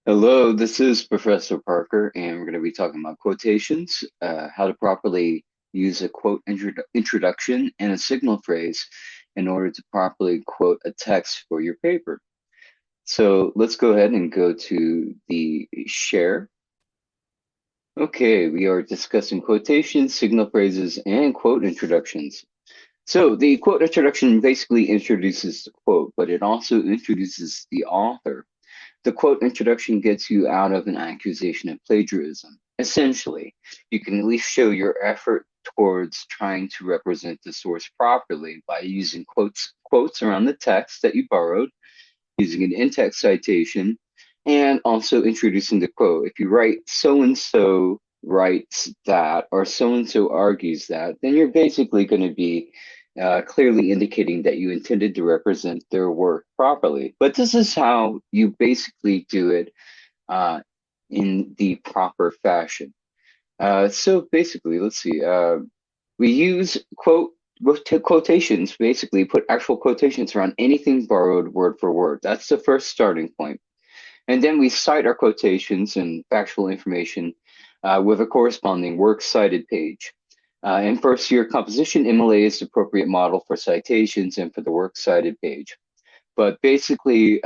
Hello, this is Professor Parker, and we're going to be talking about quotations, how to properly use a quote introduction and a signal phrase in order to properly quote a text for your paper. So let's go ahead and go to the share. Okay, we are discussing quotations, signal phrases, and quote introductions. So the quote introduction basically introduces the quote, but it also introduces the author. The quote introduction gets you out of an accusation of plagiarism. Essentially, you can at least show your effort towards trying to represent the source properly by using quotes around the text that you borrowed, using an in-text citation, and also introducing the quote. If you write so and so writes that or so and so argues that, then you're basically going to be clearly indicating that you intended to represent their work properly. But this is how you basically do it uh, in the proper fashion. So basically, let's see. We use quotations, basically put actual quotations around anything borrowed word for word. That's the first starting point. And then we cite our quotations and factual information with a corresponding works cited page. In first year composition, MLA is the appropriate model for citations and for the works cited page. But basically,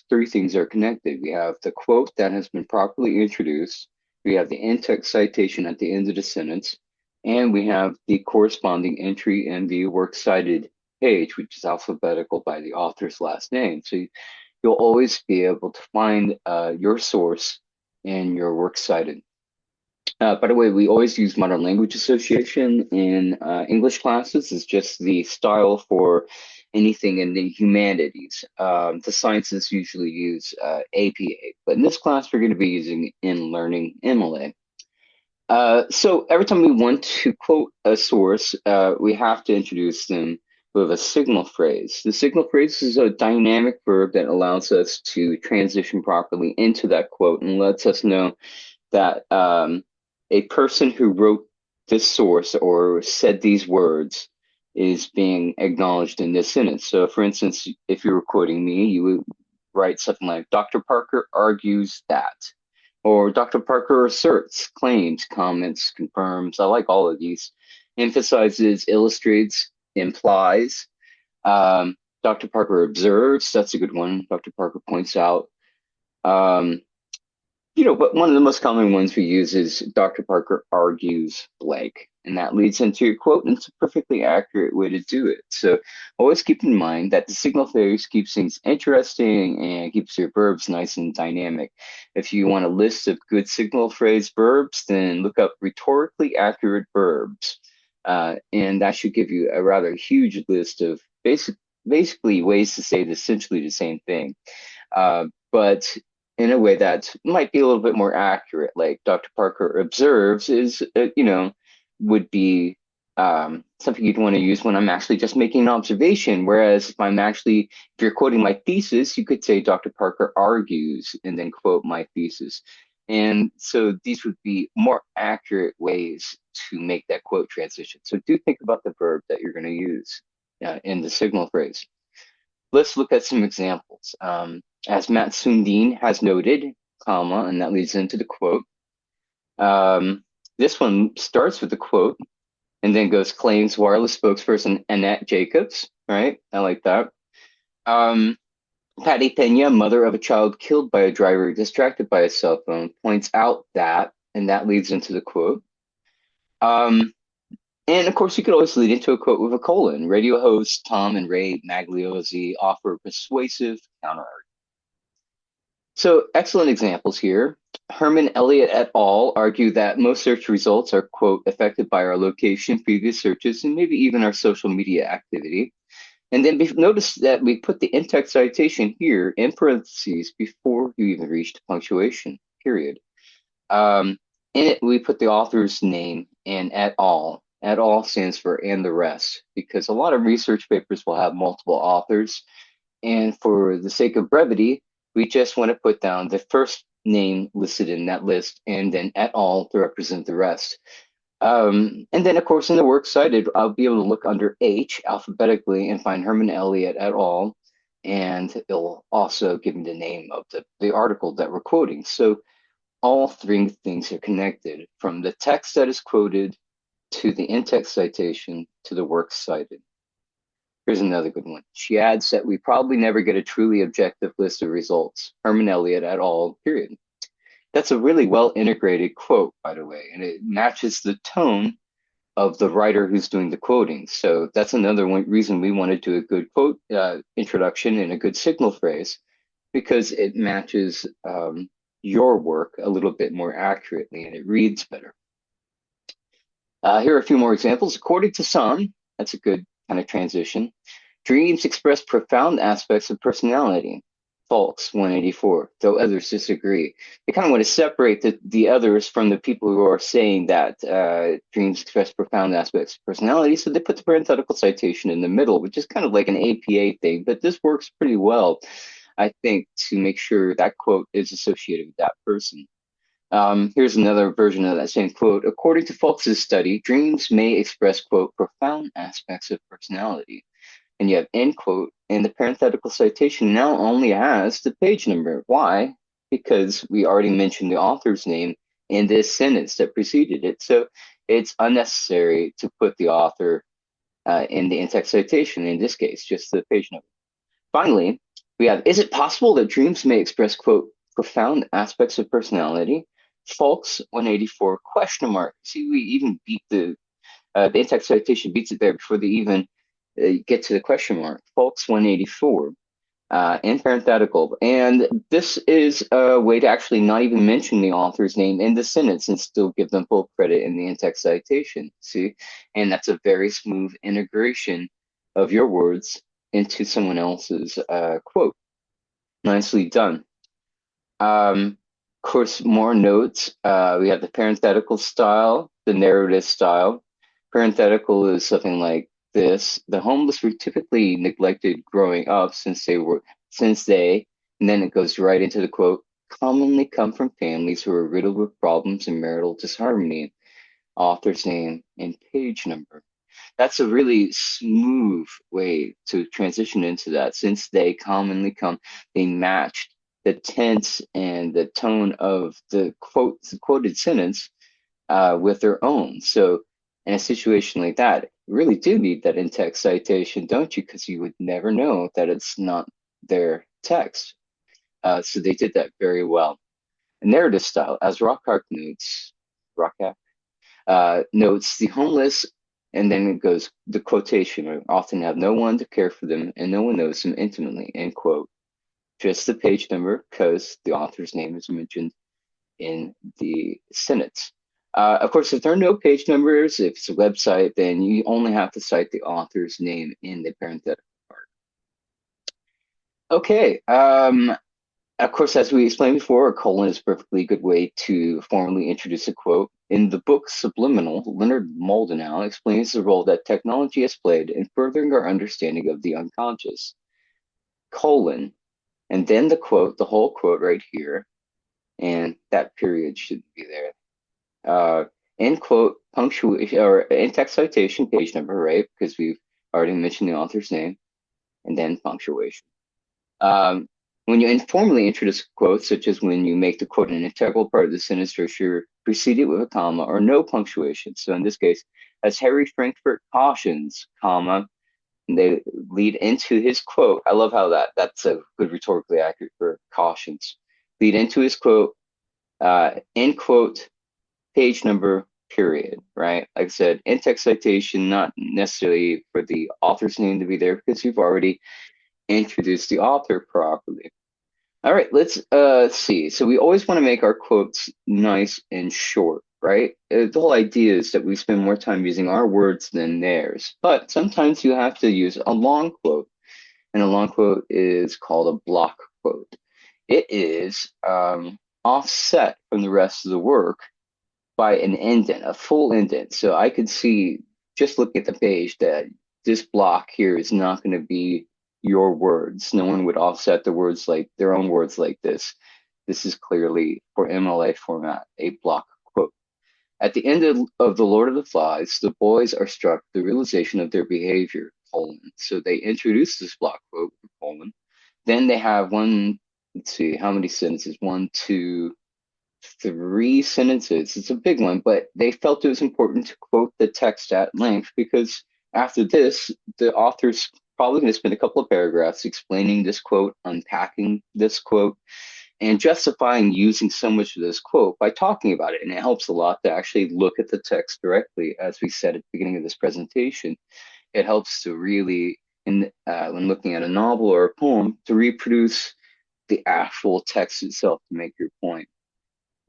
three things are connected. We have the quote that has been properly introduced, we have the in-text citation at the end of the sentence, and we have the corresponding entry in the works cited page, which is alphabetical by the author's last name. So you'll always be able to find your source in your works cited. By the way, we always use modern language association in English classes. It's just the style for anything in the humanities. The sciences usually use APA, but in this class, we're going to be using in learning MLA. So every time we want to quote a source, we have to introduce them with a signal phrase. The signal phrase is a dynamic verb that allows us to transition properly into that quote and lets us know that a person who wrote this source or said these words is being acknowledged in this sentence. So, for instance, if you were quoting me, you would write something like Dr. Parker argues that, or Dr. Parker asserts, claims, comments, confirms. I like all of these. Emphasizes, illustrates, implies. Um, Dr. Parker observes. That's a good one. Dr. Parker points out. Um, but one of the most common ones we use is Dr. Parker argues blank, and that leads into your quote, and it's a perfectly accurate way to do it. So always keep in mind that the signal phrase keeps things interesting and keeps your verbs nice and dynamic. If you want a list of good signal phrase verbs, then look up rhetorically accurate verbs, and that should give you a rather huge list of basically ways to say essentially the same thing. But in a way that might be a little bit more accurate, like Dr. Parker observes, would be something you'd want to use when I'm actually just making an observation. Whereas if you're quoting my thesis, you could say Dr. Parker argues and then quote my thesis. And so these would be more accurate ways to make that quote transition. So do think about the verb that you're going to use in the signal phrase. Let's look at some examples. As Matt Sundin has noted, comma, and that leads into the quote. This one starts with the quote and then goes claims wireless spokesperson Annette Jacobs, right? I like that. Um, Patty Pena, mother of a child killed by a driver distracted by a cell phone, points out that, and that leads into the quote. Um, and of course, you could always lead into a quote with a colon. Radio hosts Tom and Ray Magliozzi offer persuasive counter. So excellent examples here. Herman Elliott et al. Argue that most search results are, quote, affected by our location, previous searches, and maybe even our social media activity. And then notice that we put the in-text citation here in parentheses before you even reach punctuation, period. In it, we put the author's name and et al. Et al. Stands for and the rest, because a lot of research papers will have multiple authors. And for the sake of brevity, we just want to put down the first name listed in that list and then et al. To represent the rest. And then, of course, in the works cited, I'll be able to look under H alphabetically and find Herman Elliott et al. and it'll also give me the name of the article that we're quoting. So all three things are connected, from the text that is quoted to the in-text citation to the work cited. Here's another good one. She adds that we probably never get a truly objective list of results. Herman Elliott et al., period. That's a really well integrated quote, by the way, and it matches the tone of the writer who's doing the quoting. So that's another reason we want to do a good quote introduction and a good signal phrase, because it matches your work a little bit more accurately and it reads better. Here are a few more examples. According to some, that's a good kind of transition. Dreams express profound aspects of personality. False, 184, though others disagree. They kind of want to separate the others from the people who are saying that dreams express profound aspects of personality. So they put the parenthetical citation in the middle, which is kind of like an APA thing, but this works pretty well, I think, to make sure that quote is associated with that person. Here's another version of that same quote. According to Fultz's study, dreams may express, quote, profound aspects of personality. And you have end quote, and the parenthetical citation now only has the page number. Why? Because we already mentioned the author's name in this sentence that preceded it. So it's unnecessary to put the author in the in-text citation, in this case, just the page number. Finally, we have, is it possible that dreams may express, quote, profound aspects of personality? False, 184, question mark. See, we even beat the in-text citation beats it there before they even get to the question mark. False, 184, in parenthetical. And this is a way to actually not even mention the author's name in the sentence and still give them full credit in the in-text citation. See? And that's a very smooth integration of your words into someone else's quote. Nicely done. Of course, more notes. We have the parenthetical style, the narrative style. Parenthetical is something like this. The homeless were typically neglected growing up since they, and then it goes right into the quote, commonly come from families who are riddled with problems and marital disharmony. Author's name and page number. That's a really smooth way to transition into that. Since they commonly come, they matched the tense and the tone of the quoted sentence with their own. So in a situation like that, you really do need that in-text citation, don't you? Because you would never know that it's not their text. So they did that very well. Narrative style, as Rockhart notes, Rockhart notes the homeless, and then it goes the quotation, often have no one to care for them and no one knows them intimately, end quote. Just the page number because the author's name is mentioned in the sentence. Of course, if there are no page numbers, if it's a website, then you only have to cite the author's name in the parenthetical part. Okay, of course, as we explained before, a colon is a perfectly good way to formally introduce a quote. In the book Subliminal, Leonard Mlodinow explains the role that technology has played in furthering our understanding of the unconscious. Colon, and then the quote, the whole quote right here, and that period should be there. End quote, punctuation, or in-text citation, page number, right? Because we've already mentioned the author's name, and then punctuation. When you informally introduce quotes, such as when you make the quote an integral part of the sentence structure, precede it with a comma or no punctuation. So in this case, as Harry Frankfurt cautions, comma, and they lead into his quote. I love how that's a good rhetorically accurate for cautions. Lead into his quote, end quote, page number, period, right? Like I said, in-text citation, not necessarily for the author's name to be there because you've already introduced the author properly. All right, let's see. So we always want to make our quotes nice and short, right? The whole idea is that we spend more time using our words than theirs. But sometimes you have to use a long quote, and a long quote is called a block quote. It is offset from the rest of the work by an indent, a full indent. So I could see, just looking at the page, that this block here is not going to be your words. No one would offset the words like their own words like this. This is clearly, for MLA format, a block quote. At the end of The Lord of the Flies, the boys are struck with the realization of their behavior, colon. So they introduce this block quote, colon. Then they have one, let's see, how many sentences? One, two, three sentences. It's a big one, but they felt it was important to quote the text at length because after this, the author's probably going to spend a couple of paragraphs explaining this quote, unpacking this quote, and justifying using so much of this quote by talking about it. And it helps a lot to actually look at the text directly, as we said at the beginning of this presentation. It helps to really, when looking at a novel or a poem, to reproduce the actual text itself to make your point.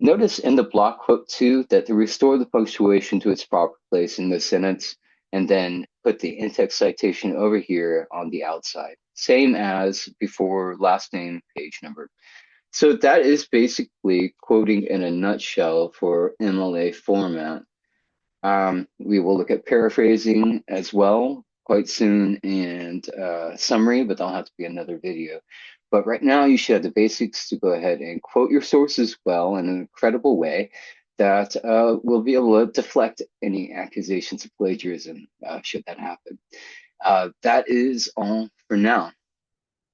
Notice in the block quote too that they restore the punctuation to its proper place in the sentence and then put the in-text citation over here on the outside. Same as before, last name, page number. So that is basically quoting in a nutshell for MLA format. We will look at paraphrasing as well quite soon and summary, but that'll have to be another video. But right now, you should have the basics to go ahead and quote your sources well in an incredible way that will be able to deflect any accusations of plagiarism should that happen. That is all for now.